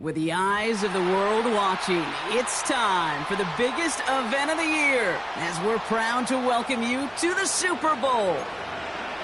With the eyes of the world watching, it's time for the biggest event of the year as we're proud to welcome you to the Super Bowl.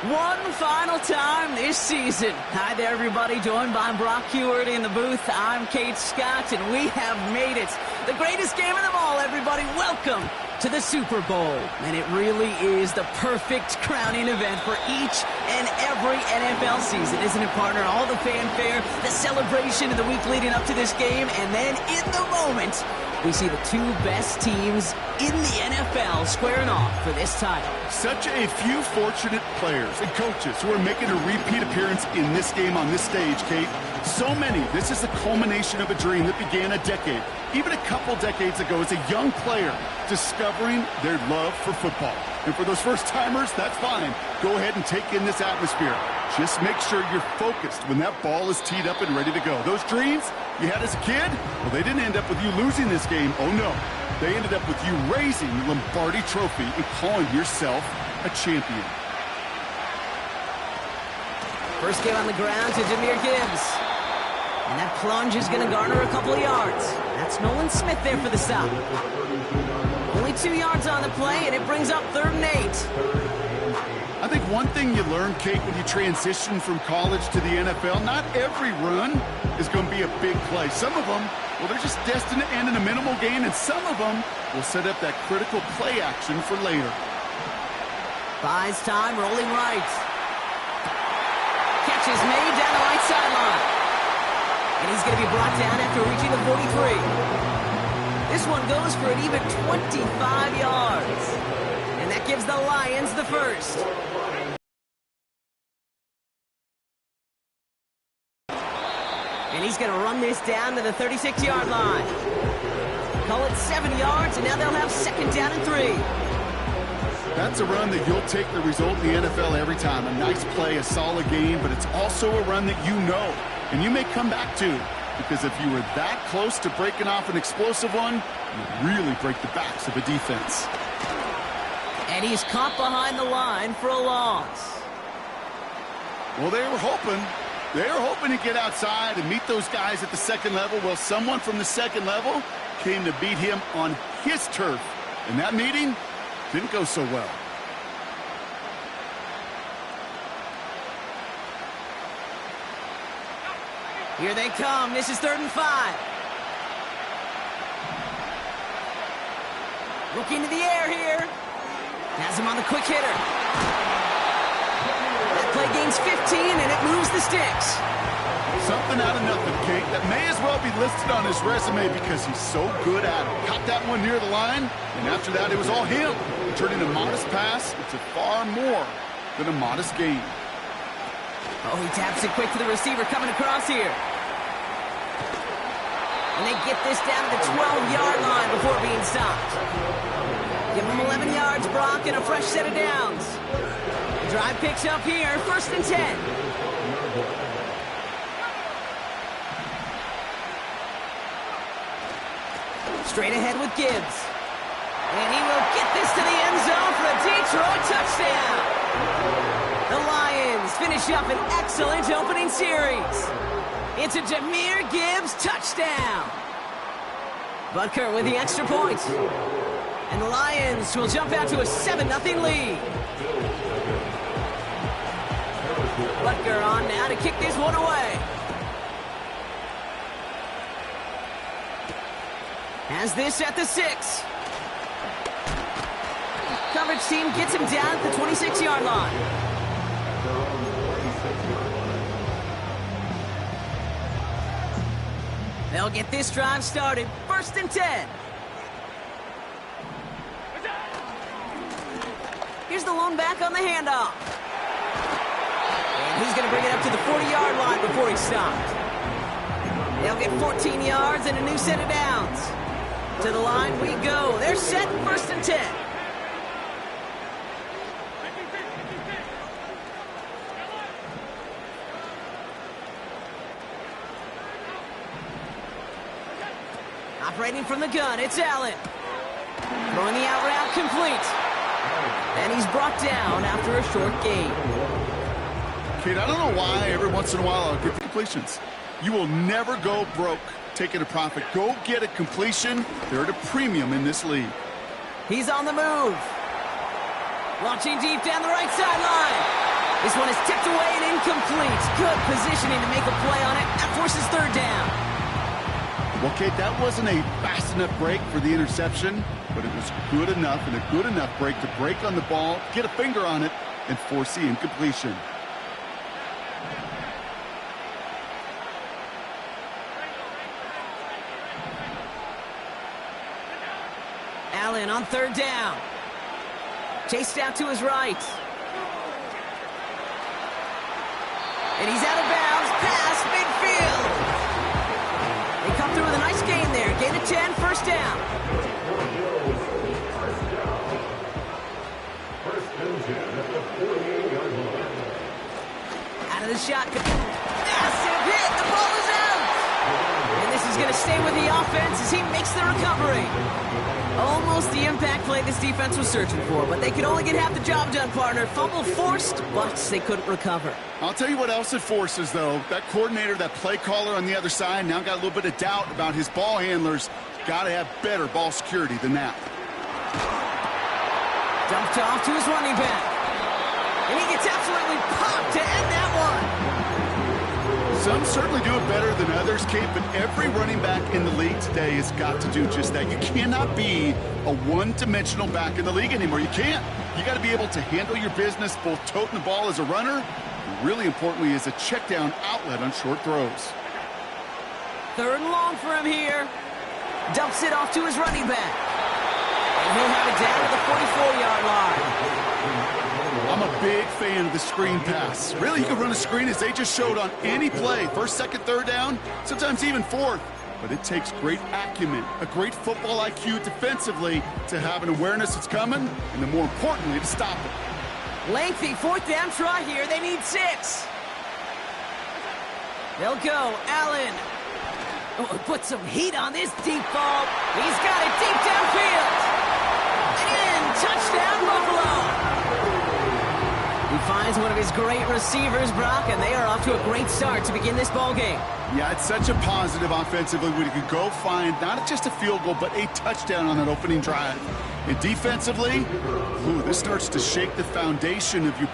One final time this season. Hi there, everybody. Joined by Brock Huard in the booth. I'm Kate Scott, and we have made it. The greatest game of them all, everybody. Welcome to the Super Bowl. And it really is the perfect crowning event for each and every NFL season, isn't it, partner? All the fanfare, the celebration of the week leading up to this game, and then in the moment, we see the two best teams in the NFL squaring off for this title. Such a few fortunate players and coaches who are making a repeat appearance in this game on this stage, Kate. So many. This is the culmination of a dream that began a decade, even a couple decades ago, as a young player discovering their love for football. And for those first-timers, that's fine. Go ahead and take in this atmosphere. Just make sure you're focused when that ball is teed up and ready to go. Those dreams you had as a kid, well, they didn't end up with you losing this game. Oh, no. They ended up with you raising the Lombardi Trophy and calling yourself a champion. First game on the ground to Jahmyr Gibbs. And that plunge is going to garner a couple of yards. That's Nolan Smith there for the stop. Only 2 yards on the play, and it brings up 3rd and 8. I think one thing you learn, Kate, when you transition from college to the NFL, not every run is going to be a big play. Some of them, well, they're just destined to end in a minimal gain, and some of them will set up that critical play action for later. Buys time, rolling right. Catch is made down the right sideline. And he's going to be brought down after reaching the 43. This one goes for an even 25 yards. And that gives the Lions the first. And he's going to run this down to the 36-yard line. Call it 7 yards, and now they'll have 2nd down and 3. That's a run that you'll take the result in the NFL every time. A nice play, a solid game, but it's also a run that you know, and you may come back to, because if you were that close to breaking off an explosive one, you'd really break the backs of a defense. And he's caught behind the line for a loss. Well, they were hoping to get outside and meet those guys at the second level. Well, someone from the second level came to beat him on his turf, and that meeting didn't go so well. Here they come. This is 3rd and 5. Look into the air here. Has him on the quick hitter. That play gains 15, and it moves the sticks. Something out of nothing, Kate. That may as well be listed on his resume because he's so good at it. Caught that one near the line, and after that, it was all him. Turning a modest pass into far more than a modest gain. Oh, he taps it quick to the receiver coming across here. And they get this down to the 12-yard line before being stopped. Give him 11 yards, Brock, and a fresh set of downs. The drive picks up here, 1st and 10. Straight ahead with Gibbs. And he will get this to the end zone for a Detroit touchdown. The Lions finish up an excellent opening series. It's a Jahmyr Gibbs touchdown. Butker with the extra point. And the Lions will jump out to a 7-0 lead. Butker on now to kick this one away. Has this at the 6. Coverage team gets him down at the 26-yard line. They'll get this drive started. 1st and 10. Here's the lone back on the handoff. And he's going to bring it up to the 40-yard line before he's stopped. They'll get 14 yards and a new set of downs. To the line we go. They're set, 1st and 10. Operating from the gun, it's Allen. Throwing the out route complete. And he's brought down after a short gain. Kate, I don't know why every once in a while I'll get the completions. You will never go broke taking a profit. Go get a completion. They're at a premium in this league. He's on the move. Launching deep down the right sideline. This one is tipped away and incomplete. Good positioning to make a play on it. That forces third down. Well, Kate, that wasn't a fast enough break for the interception, but it was good enough and a good enough break to break on the ball, get a finger on it, and force the incompletion. Allen on third down. Chased out to his right. And he's out of bounds, past midfield. They come through with a nice gain there. Gain of 10, first down. Out of the shotgun. Massive hit, the ball is out. And this is going to stay with the offense as he makes the recovery. Almost the impact play this defense was searching for, but they could only get half the job done, partner. Fumble forced, but they couldn't recover. I'll tell you what else it forces, though. That coordinator, that play caller on the other side, now got a little bit of doubt about his ball handlers. Got to have better ball security than that. Dumped off to his running back. And he gets absolutely popped to end that one. Some certainly do it better than others, Kate, but every running back in the league today has got to do just that. You cannot be a one-dimensional back in the league anymore. You can't. You got to be able to handle your business, both toting the ball as a runner, and really importantly as a check-down outlet on short throws. Third and long for him here. Dumps it off to his running back. And he'll have it down to the 44-yard line. I'm a big fan of the screen pass. Really, you can run a screen as they just showed on any play. First, second, third down, sometimes even fourth. But it takes great acumen, a great football IQ defensively to have an awareness it's coming, and then more importantly, to stop it. Lengthy fourth down try here. They need 6. They'll go. Allen. Oh, put some heat on this deep ball. He's got it deep downfield. And touchdown, Buffalo. He finds one of his great receivers, Brock, and they are off to a great start to begin this ball game. Yeah, it's such a positive offensively when you can go find not just a field goal, but a touchdown on that opening drive. And defensively, this starts to shake the foundation of your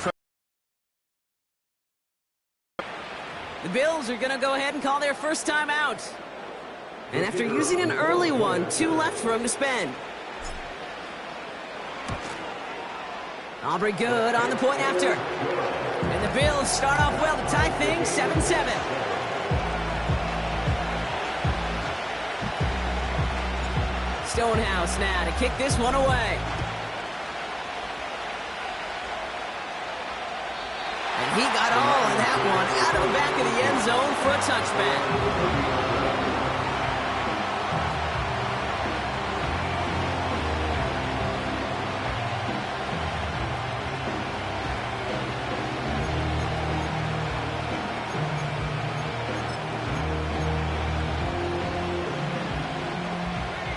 The Bills are going to go ahead and call their first time out. And after using an early one, 2 left for him to spend. Aubrey good on the point after. And the Bills start off well to tie things 7-7. Stonehouse now to kick this one away. And he got all of that one out of the back of the end zone for a touchback.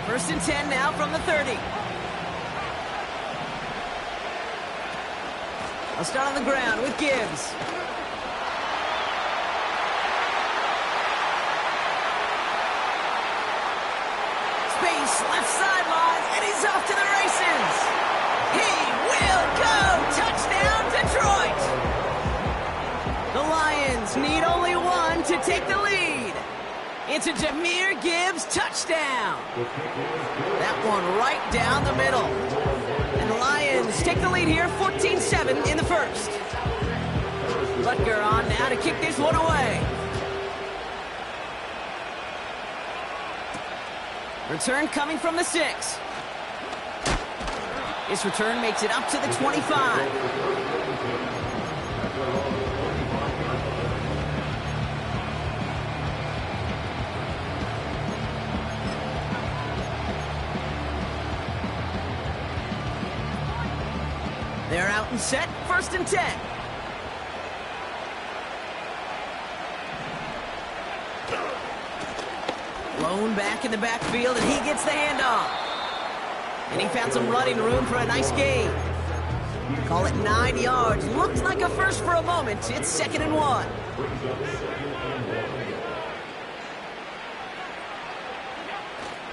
First and 10 now from the 30. I'll start on the ground with Gibbs. Space, left sideline, and he's off to the races. He will go. Touchdown, Detroit. The Lions need only one to take the lead. It's a Jahmyr Gibbs touchdown. That one right down the middle. And the Lions take the lead here, 14-7 in the first. Butker on now to kick this one away. Return coming from the 6. This return makes it up to the 25. They're out and set, first and 10. Blown back in the backfield, and he gets the handoff. And he found some running room for a nice gain. Call it 9 yards. Looked like a first for a moment. It's 2nd and 1.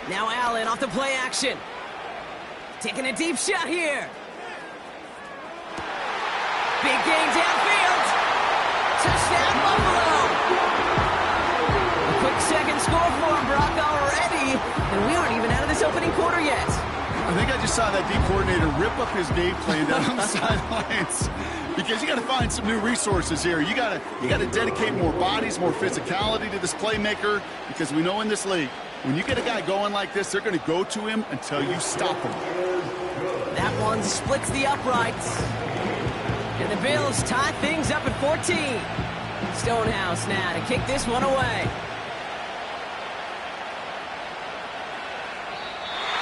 Now Allen off the play action. Taking a deep shot here. Big gain downfield. Touchdown, Buffalo. A quick second score for him, Brock, already. And we aren't even out of this opening quarter yet. I think I just saw that D coordinator rip up his game plan down on the sidelines. Because you got to find some new resources here. You got to dedicate more bodies, more physicality to this playmaker. Because we know in this league, when you get a guy going like this, they're going to go to him until you stop him. That one splits the uprights. And the Bills tie things up at 14. Stonehouse now to kick this one away.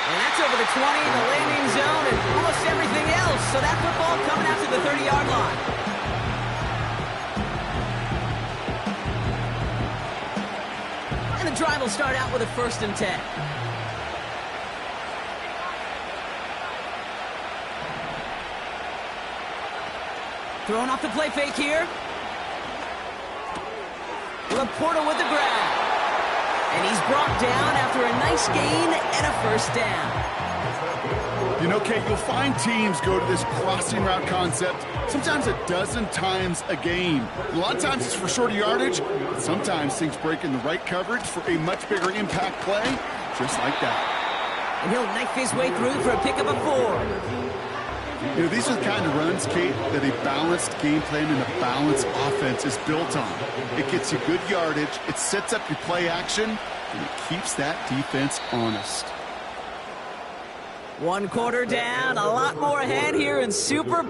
And that's over the 20, the landing zone, and almost everything else. So that football coming out to the 30-yard line. And the drive will start out with a 1st and 10. Throwing off the play fake here. Laporta with the grab. And he's brought down after a nice gain and a 1st down. You know, Kate, you'll find teams go to this crossing route concept sometimes a dozen times a game. A lot of times it's for shorter yardage, but sometimes things break in the right coverage for a much bigger impact play, just like that. And he'll knife his way through for a pickup of 4. You know, these are the kind of runs, Kate, that a balanced game plan and a balanced offense is built on. It gets you good yardage, it sets up your play action, and it keeps that defense honest. 1 quarter down, a lot more ahead here in Super.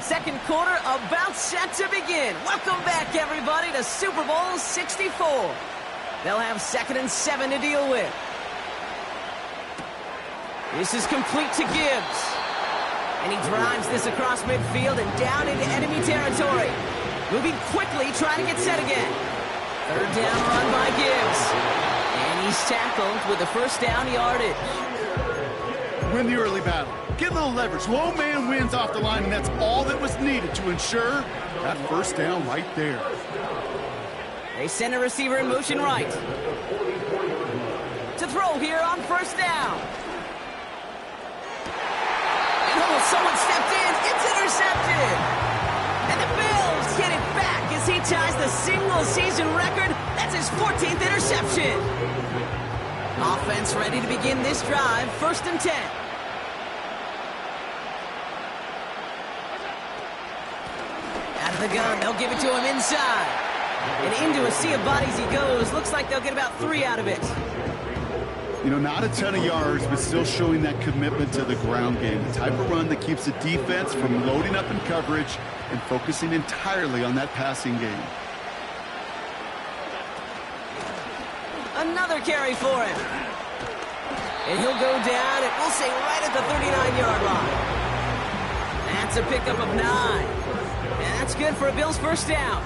Second quarter about set to begin. Welcome back, everybody, to Super Bowl 64. They'll have 2nd and 7 to deal with. This is complete to Gibbs. And he drives this across midfield and down into enemy territory. Moving quickly, trying to get set again. 3rd down run by Gibbs. And he's tackled with a 1st down yardage. Win the early battle. Get a little leverage. Low man wins off the line, and that's all that was needed to ensure that 1st down right there. They send a receiver in motion right. To throw here on 1st down. And someone stepped in. It's intercepted. And the Bills get it back as he ties the single-season record. That's his 14th interception. Offense ready to begin this drive. 1st and 10. Out of the gun, they'll give it to him inside. And into a sea of bodies he goes. Looks like they'll get about 3 out of it. You know, not a ton of yards, but still showing that commitment to the ground game. The type of run that keeps the defense from loading up in coverage and focusing entirely on that passing game. Another carry for him. And he'll go down, and we'll say right at the 39-yard line. That's a pickup of 9. And that's good for a Bills 1st down.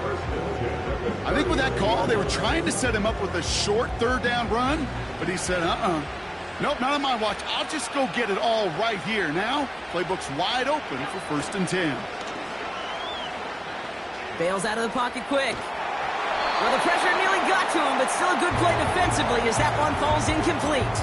I think with that call, they were trying to set him up with a short 3rd down run, but he said, nope, not on my watch. I'll just go get it all right here. Now, playbook's wide open for 1st and 10. Bails out of the pocket quick. Well, the pressure nearly got to him, but still a good play defensively as that one falls incomplete.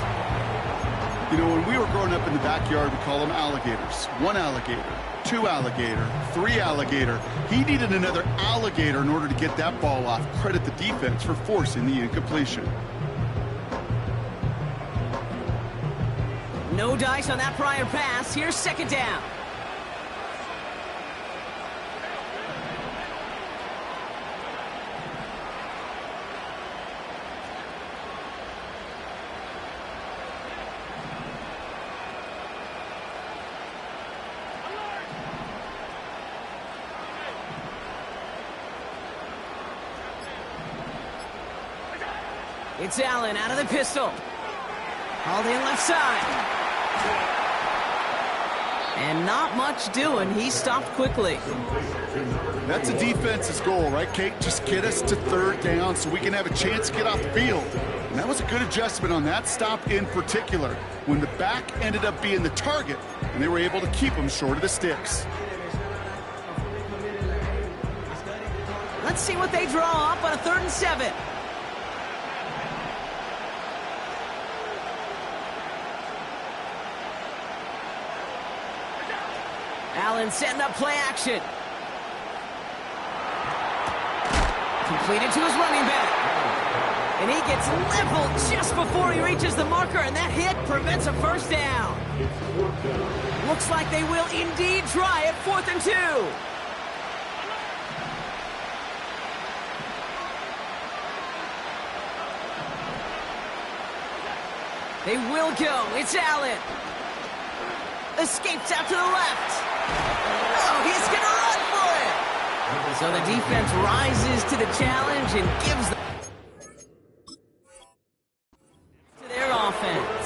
You know, when we were growing up in the backyard, we call them alligators. 1 alligator, 2 alligator, 3 alligator. He needed another alligator in order to get that ball off. Credit the defense for forcing the incompletion. No dice on that prior pass. Here's 2nd down. It's Allen out of the pistol. Hauled in left side. And not much doing. He stopped quickly. That's a defense's goal, right, Kate? Just get us to 3rd down so we can have a chance to get off the field. And that was a good adjustment on that stop in particular, when the back ended up being the target, and they were able to keep him short of the sticks. Let's see what they draw up on a 3rd and 7. Allen setting up play action. Completed to his running back. And he gets leveled just before he reaches the marker, and that hit prevents a first down. Looks like they will indeed try it 4th and 2. They will go. It's Allen. Escapes out to the left. Oh, he's going to run for it. So the defense rises to the challenge and gives them to their offense.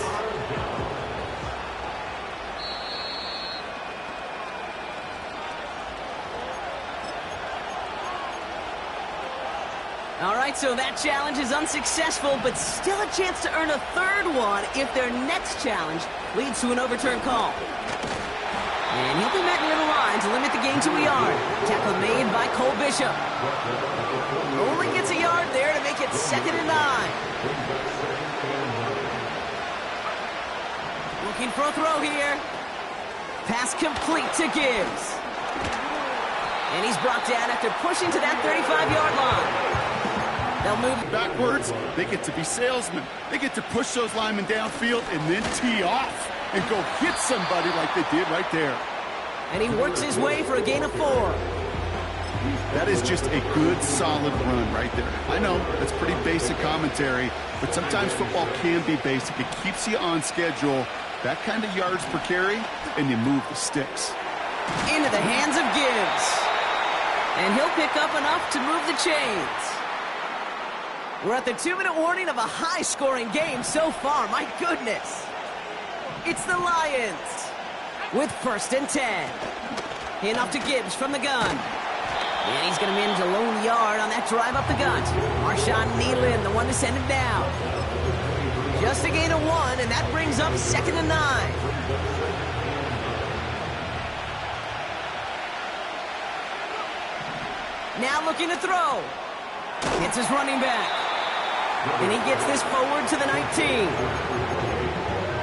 All right, so that challenge is unsuccessful, but still a chance to earn a 3rd one if their next challenge leads to an overturned call. And he'll be met near the line to limit the gain to a yard. Tackle made by Cole Bishop. Only gets a yard there to make it 2nd and 9. Looking for a throw here. Pass complete to Gibbs. And he's brought down after pushing to that 35-yard line. They'll move backwards. They get to be salesmen. They get to push those linemen downfield and then tee off and go hit somebody like they did right there. And he works his way for a gain of 4. That is just a good, solid run right there. I know, that's pretty basic commentary, but sometimes football can be basic. It keeps you on schedule, that kind of yards per carry, and you move the sticks. Into the hands of Gibbs. And he'll pick up enough to move the chains. We're at the 2-minute warning of a high-scoring game so far. My goodness. It's the Lions with 1st and 10. Hand off to Gibbs from the gun. And he's going to manage a lone yard on that drive up the gut. Marshawn Nealon, the one to send him down. Just a gain of 1, and that brings up 2nd and 9. Now looking to throw. It's his running back. And he gets this forward to the 19.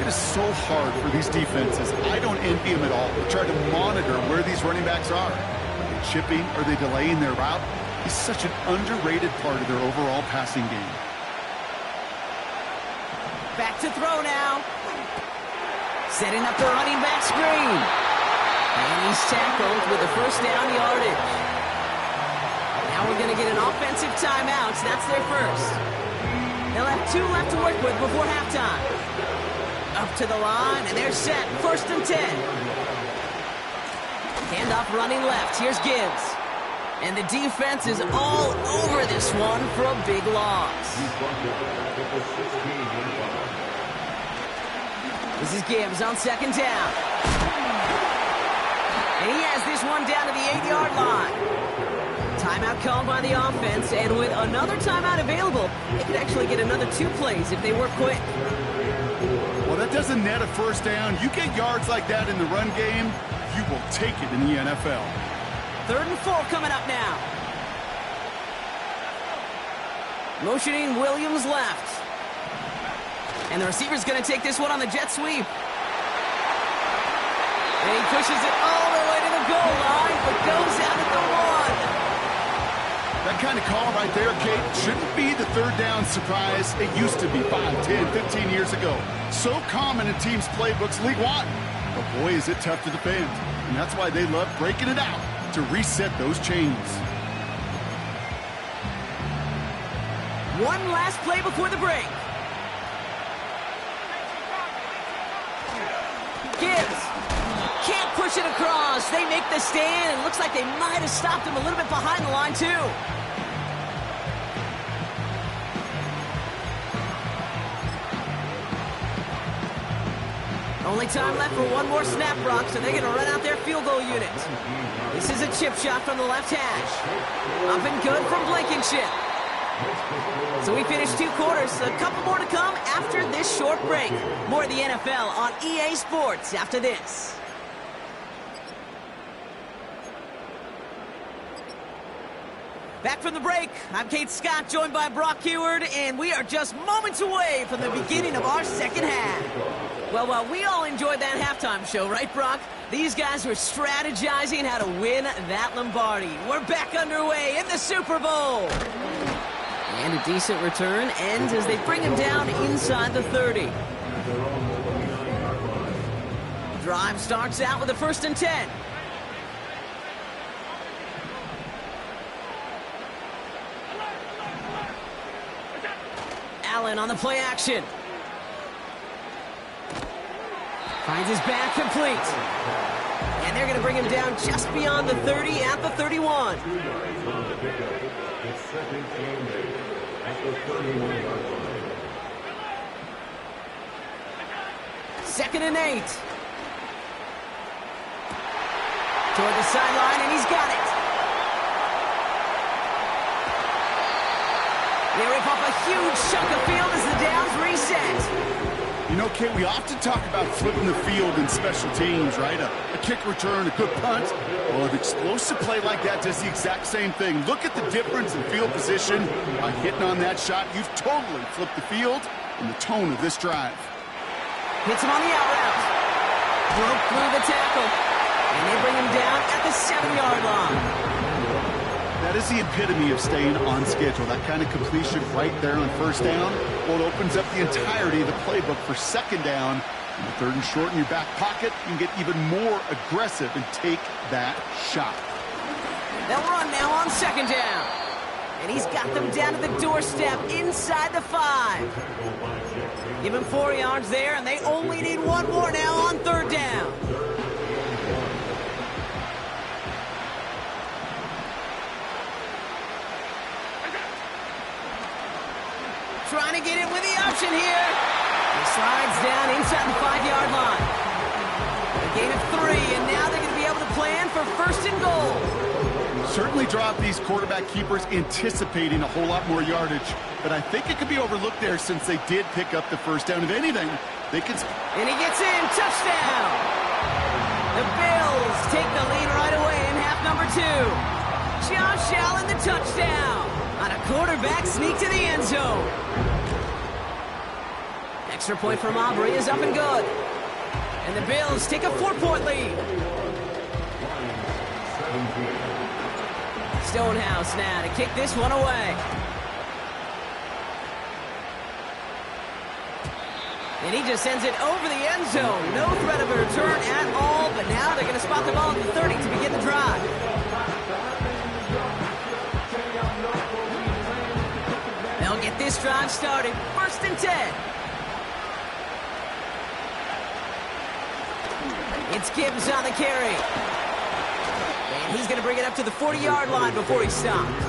It is so hard for these defenses. I don't envy them at all. They try to monitor where these running backs are. Are they chipping? Are they delaying their route? He's such an underrated part of their overall passing game. Back to throw now. Setting up the running back screen. And he's tackled with a 1st down yardage. Now we're going to get an offensive timeout. So that's their first. They'll have 2 left to work with before halftime. Up to the line, and they're set. 1st and 10. Handoff running left. Here's Gibbs. And the defense is all over this one for a big loss. This is Gibbs on 2nd down. And he has this one down to the 8-yard line. Timeout called by the offense, and with another timeout available, they could actually get another 2 plays if they work quick. Well, that doesn't net a 1st down. You get yards like that in the run game, you will take it in the NFL. 3rd and 4 coming up now. Motioning Williams left. And the receiver's going to take this one on the jet sweep. And he pushes it all the way to the goal line, but goes out at the 1. That kind of call right there, Kate, shouldn't be the 3rd down surprise. It used to be 5, 10, 15 years ago. So common in teams' playbooks League One. But boy, is it tough to defend. And that's why they love breaking it out to reset those chains. One last play before the break. Gibbs can't push it across. They make the stand, and looks like they might have stopped him a little bit behind the line, too. Only time left for one more snap, Brock, so they're going to run out their field goal unit. This is a chip shot from the left hash. Up and good from Blankenship. So we finished 2 quarters, a couple more to come after this short break. More of the NFL on EA Sports after this. Back from the break, I'm Kate Scott, joined by Brock Huard, and we are just moments away from the beginning of our second half. Well, we all enjoyed that halftime show, right, Brock? These guys were strategizing how to win that Lombardi. We're back underway in the Super Bowl. And a decent return ends as they bring him down inside the 30. Drive starts out with a 1st and 10. Allen on the play action. Finds his back complete. And they're going to bring him down just beyond the 30 at the 31. Second and 8. Toward the sideline, and he's got it. They rip off a huge chunk of field as the downs reset. You know, Kate, we often talk about flipping the field in special teams, right? A kick return, a good punt. Well, an explosive play like that does the exact same thing. Look at the difference in field position. By hitting on that shot, you've totally flipped the field and the tone of this drive. Hits him on the out route. Broke through the tackle. And they bring him down at the 7-yard line. That is the epitome of staying on schedule. That kind of completion right there on 1st down. Well, it opens up the entirety of the playbook for 2nd down. In the 3rd and short in your back pocket, you can get even more aggressive and take that shot. They'll run now on 2nd down. And he's got them down to the doorstep inside the 5. Give him 4 yards there, and they only need 1 more now on 3rd down. Trying to get it with the option here. He slides down inside the 5-yard line. A gain of 3, and now they're going to be able to plan for 1st and goal. Certainly dropped these quarterback keepers anticipating a whole lot more yardage, but I think it could be overlooked there since they did pick up the 1st down. If anything, they could... And he gets in. Touchdown! The Bills take the lead right away in half number 2. Josh Allen, the touchdown. On a quarterback sneak to the end zone. Extra point from Aubrey is up and good. And the Bills take a 4-point lead. Stonehouse now to kick this one away. And he just sends it over the end zone. No threat of a return at all, but now they're going to spot the ball at the 30 to begin the drive. They'll get this drive started. 1st and 10. It's Gibbs on the carry. And he's going to bring it up to the 40-yard line before he stopped.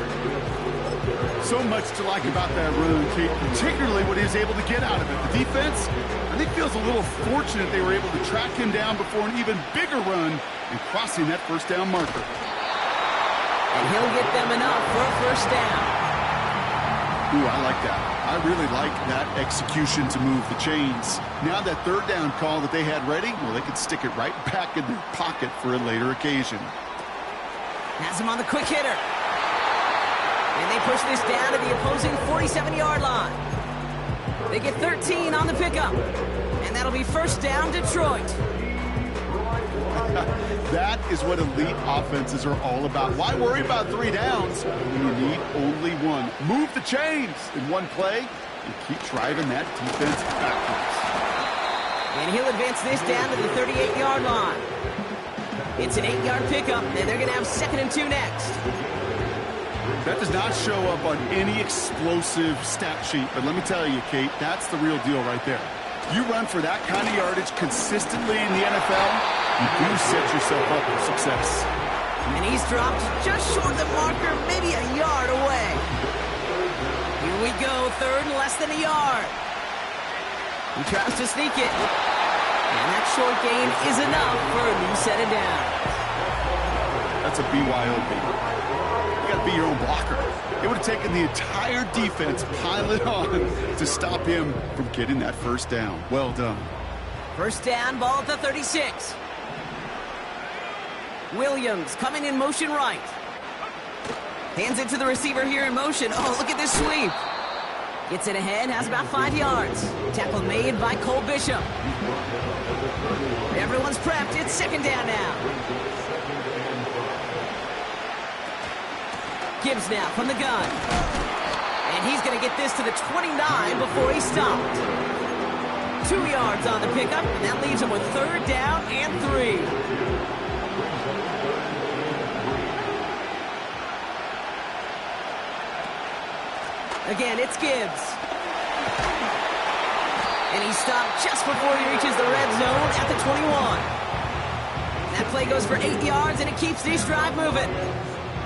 So much to like about that run, Kate, particularly what he was able to get out of it. The defense, I think, feels a little fortunate they were able to track him down before an even bigger run and crossing that 1st down marker. And he'll get them enough for a 1st down. Ooh, I like that. I really like that execution to move the chains. Now that 3rd down call that they had ready, well, they could stick it right back in their pocket for a later occasion. Has him on the quick hitter. And they push this down to the opposing 47-yard line. They get 13 on the pickup. And that'll be 1st down, Detroit. That is what elite offenses are all about. Why worry about 3 downs when you need only 1? Move the chains in one play and keep driving that defense backwards. And he'll advance this down to the 38-yard line. It's an 8-yard pickup, and they're going to have 2nd and 2 next. That does not show up on any explosive stat sheet, but let me tell you, Kate, that's the real deal right there. You run for that kind of yardage consistently in the NFL, you do set yourself up for success. And he's dropped just short of the marker, maybe a yard away. Here we go, 3rd and less than a yard. He tries to sneak it. And that short gain is enough for a new set of downs. that's a BYOB. You got to be your own blocker. It would have taken the entire defense, pile it on, to stop him from getting that first down. Well done. First down, ball at the 36. Williams coming in motion right. Hands it to the receiver here in motion. Oh, look at this sweep. Gets it ahead, has about 5 yards. Tackle made by Cole Bishop. Everyone's prepped. It's second down now. Gibbs now from the gun. And he's going to get this to the 29 before he's stopped. 2 yards on the pickup, and that leaves him with third down and 3. Again, it's Gibbs. And he's stopped just before he reaches the red zone at the 21. That play goes for 8 yards, and it keeps this drive moving.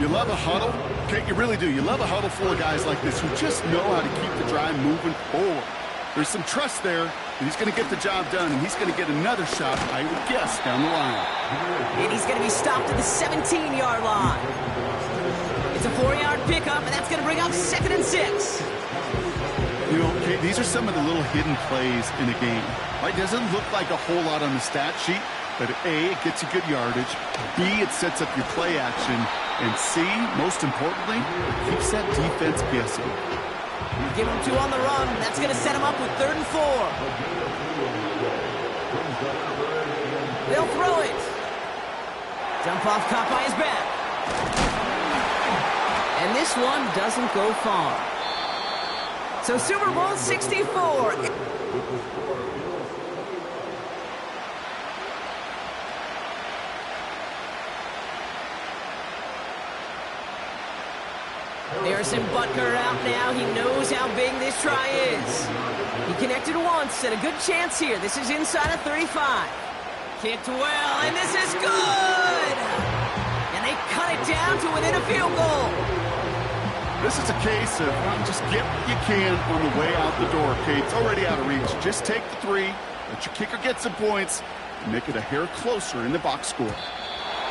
You love a huddle? Okay, you really do. You love a huddle full of guys like this who just know how to keep the drive moving forward. There's some trust there, and he's going to get the job done, and he's going to get another shot, I would guess, down the line. And he's going to be stopped at the 17-yard line. It's a 4-yard pickup, and that's going to bring up 2nd and 6. You know, okay, these are some of the little hidden plays in a game. Right? It doesn't look like a whole lot on the stat sheet, but A, it gets you good yardage. B, it sets up your play action. And C, most importantly, it keeps that defense guessing. Give him 2 on the run. That's going to set him up with 3rd and 4. They'll throw it. Dump off caught by his back. And this one doesn't go far. So Super Bowl 64. Harrison Butker out now. He knows how big this try is. He connected once, and a good chance here. This is inside of 35. Kicked well, and this is good! And they cut it down to within a field goal. This is a case of just get what you can on the way out the door, okay? It's already out of reach. Just take the 3, let your kicker get some points, and make it a hair closer in the box score.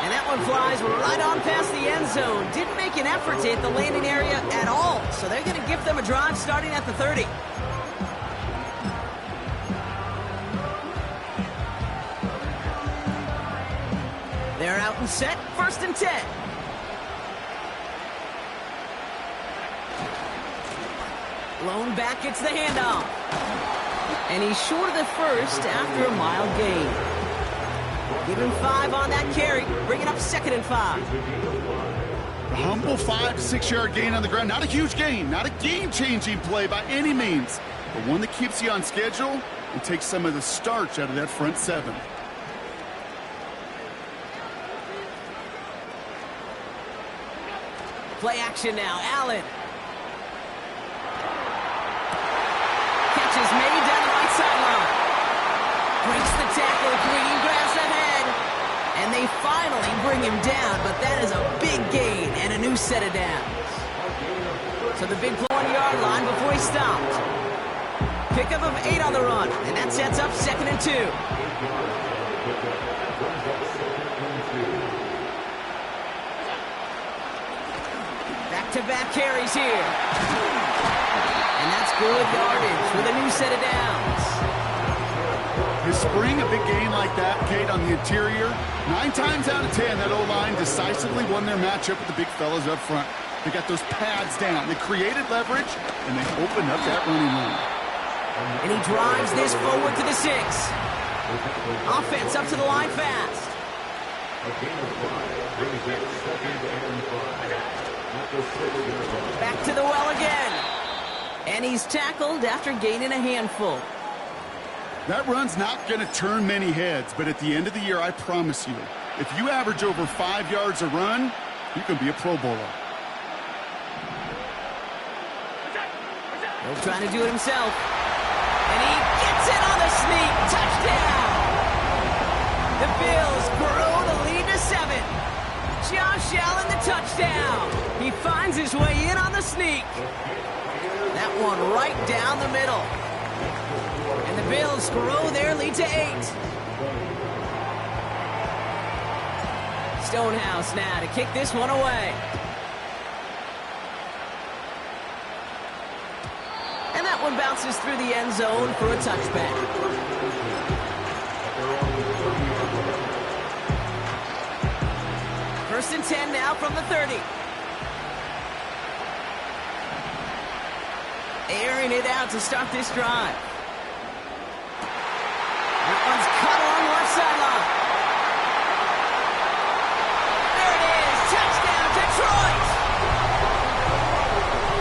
And that one flies right on past the end zone. Didn't make an effort to hit the landing area at all. So they're going to give them a drive starting at the 30. They're out and set. 1st and 10. Lone back gets the handoff. And he's short of the first after a mild gain. Give him 5 on that carry. Bring it up 2nd and 5. A humble 5 to 6 yard gain on the ground. Not a huge gain. Not a game-changing play by any means. But one that keeps you on schedule and takes some of the starch out of that front 7. Play action now. Allen. Catch is made down the right sideline. Breaks the tackle. Green grabs ahead. And they finally bring him down, but that is a big gain and a new set of downs. So the big play on the yard line before he stopped. Pickup of 8 on the run, and that sets up 2nd and 2. Back-to-back carries here. And that's good yardage with a new set of downs. You spring a big gain like that, Kate, on the interior, 9 times out of 10, that O-line decisively won their matchup with the big fellas up front. They got those pads down. They created leverage, and they opened up that running lane. And he drives this forward to the 6. Offense up to the line fast. Back to the well again. And he's tackled after gaining a handful. That run's not going to turn many heads, but at the end of the year, I promise you, if you average over 5 yards a run, you can be a Pro Bowler. He'll try to do it himself. And he gets it on the sneak. Touchdown! The Bills grow the lead to 7. Josh Allen, the touchdown. He finds his way in on the sneak. That one right down the middle. And the Bills grow their lead to 8. Stonehouse now to kick this one away. And that one bounces through the end zone for a touchback. First and 10 now from the 30. Airing it out to start this drive. That one's cut along the left sideline. There it is. Touchdown, Detroit.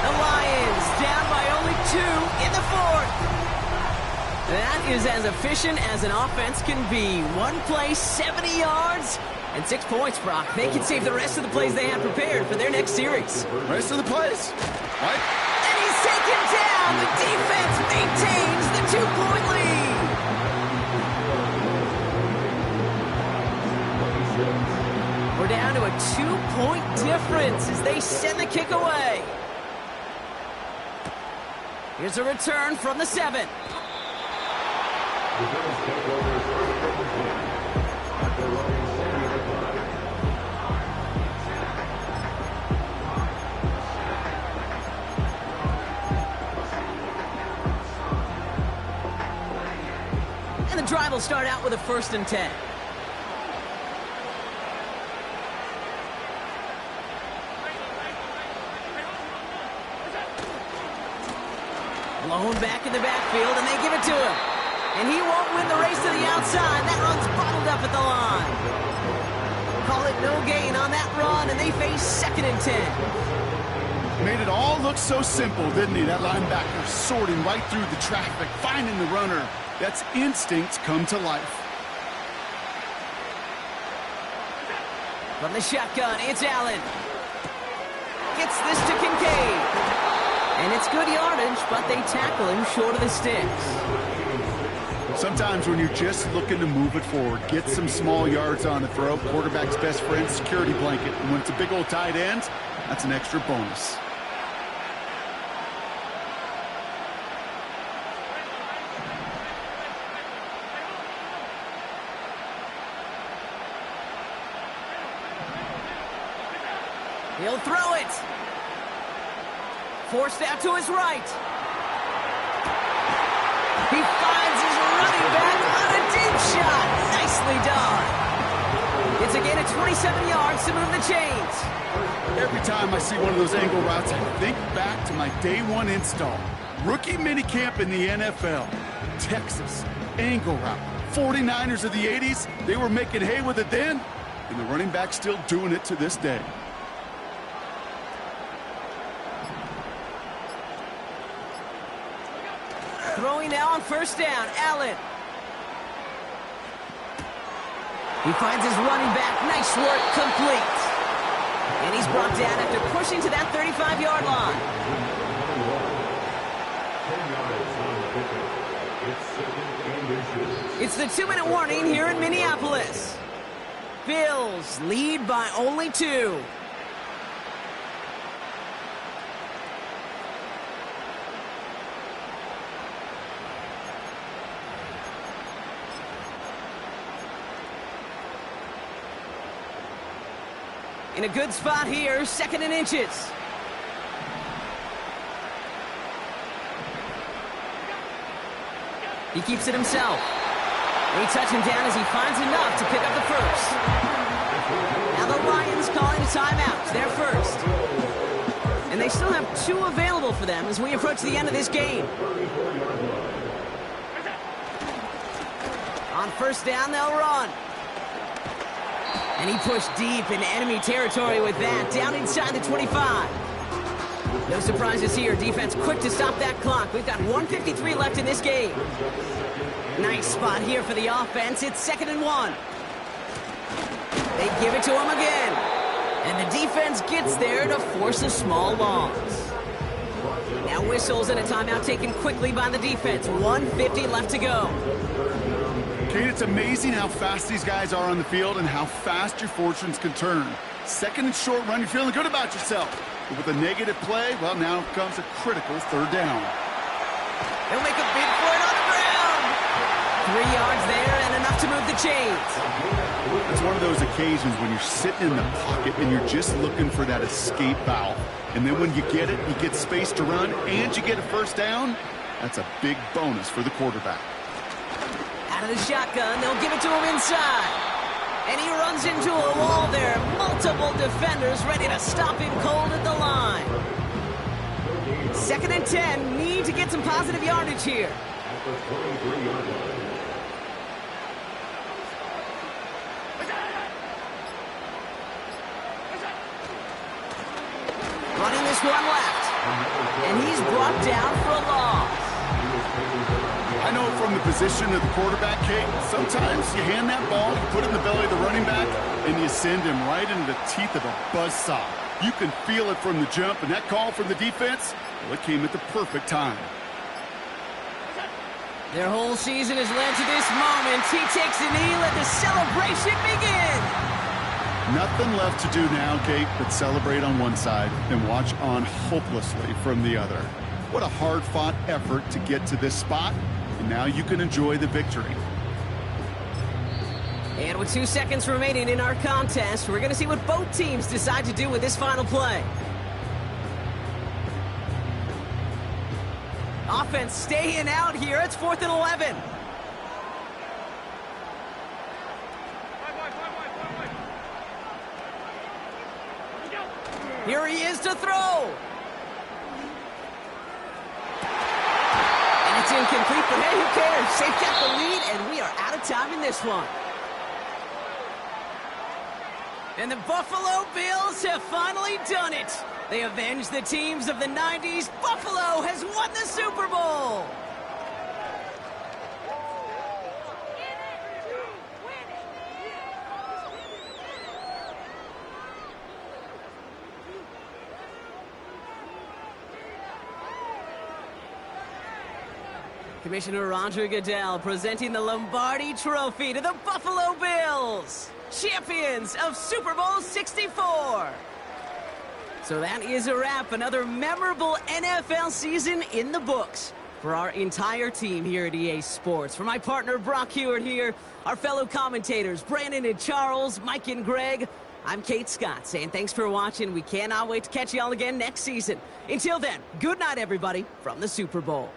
The Lions down by only 2 in the fourth. That is as efficient as an offense can be. One play, 70 yards, and 6 points, Brock. They can save the rest of the plays they have prepared for their next series. Rest of the plays? What? And he's taken down. The defense maintains the 2-point lead. We're down to a 2-point difference as they send the kick away. Here's a return from the 7. And the drive will start out with a 1st and 10. Blown back in the backfield, and they give it to him. And he won't win the race to the outside. That run's bottled up at the line. Call it no gain on that run, and they face 2nd and 10. Made it all look so simple, didn't he? That linebacker sorting right through the traffic, finding the runner. That's instincts come to life. From the shotgun, it's Allen. Gets this to Kincaid. And it's good yardage, but they tackle him short of the sticks. Sometimes when you're just looking to move it forward, get some small yards on the throw, quarterback's best friend, security blanket. And when it's a big old tight end, that's an extra bonus. He'll throw it. Forced out to his right. He finds his running back on a deep shot. Nicely done. It's a gain of 27 yards to move the chains. Every time I see one of those angle routes, I think back to my day 1 install. Rookie minicamp in the NFL. Texas, angle route. 49ers of the 80s, they were making hay with it then, and the running back's still doing it to this day. Throwing now on 1st down, Allen. He finds his running back. Nice work, complete. And he's brought down after pushing to that 35-yard line. It's the 2-minute warning here in Minneapolis. Bills lead by only 2. In a good spot here, 2nd and inches. He keeps it himself. They touch him down as he finds enough to pick up the first. Now the Lions calling a timeout. They're first. And they still have 2 available for them as we approach the end of this game. On 1st down, they'll run. And he pushed deep into enemy territory with that, down inside the 25. No surprises here. Defense quick to stop that clock. We've got 1:53 left in this game. Nice spot here for the offense. It's 2nd and 1. They give it to him again. And the defense gets there to force a small loss. Now whistles and a timeout taken quickly by the defense. 1:50 left to go. Kate, it's amazing how fast these guys are on the field and how fast your fortunes can turn. 2nd and short run, you're feeling good about yourself. But with a negative play, well, now comes a critical 3rd down. They'll make a big play on the ground. 3 yards there and a enough to move the chains. It's one of those occasions when you're sitting in the pocket and you're just looking for that escape valve. And then when you get it, you get space to run, and you get a first down. That's a big bonus for the quarterback. Out of the shotgun, they'll give it to him inside. And he runs into a wall there. Multiple defenders ready to stop him cold at the line. 2nd and 10, need to get some positive yardage here. Running this one left. And he's brought down for a loss. I know from the position of the quarterback, Kate, sometimes you hand that ball, you put it in the belly of the running back, and you send him right into the teeth of a buzzsaw. You can feel it from the jump, and that call from the defense, well, it came at the perfect time. Their whole season has led to this moment. He takes a knee, let the celebration begin. Nothing left to do now, Kate, but celebrate on one side and watch on hopelessly from the other. What a hard-fought effort to get to this spot, and now you can enjoy the victory. And with 2 seconds remaining in our contest, we're going to see what both teams decide to do with this final play. Offense staying out here. It's 4th and 11. Here he is to throw. And it's incomplete, but hey, who cares? They've got the lead, and we are out of time in this one. And the Buffalo Bills have finally done it. They avenged the teams of the 90s. Buffalo has won the Super Bowl. Commissioner Roger Goodell presenting the Lombardi Trophy to the Buffalo Bills, champions of Super Bowl 64. So that is a wrap. Another memorable NFL season in the books for our entire team here at EA Sports. For my partner Brock Hewitt here, our fellow commentators Brandon and Charles, Mike and Greg, I'm Kate Scott saying thanks for watching. We cannot wait to catch you all again next season. Until then, good night everybody from the Super Bowl.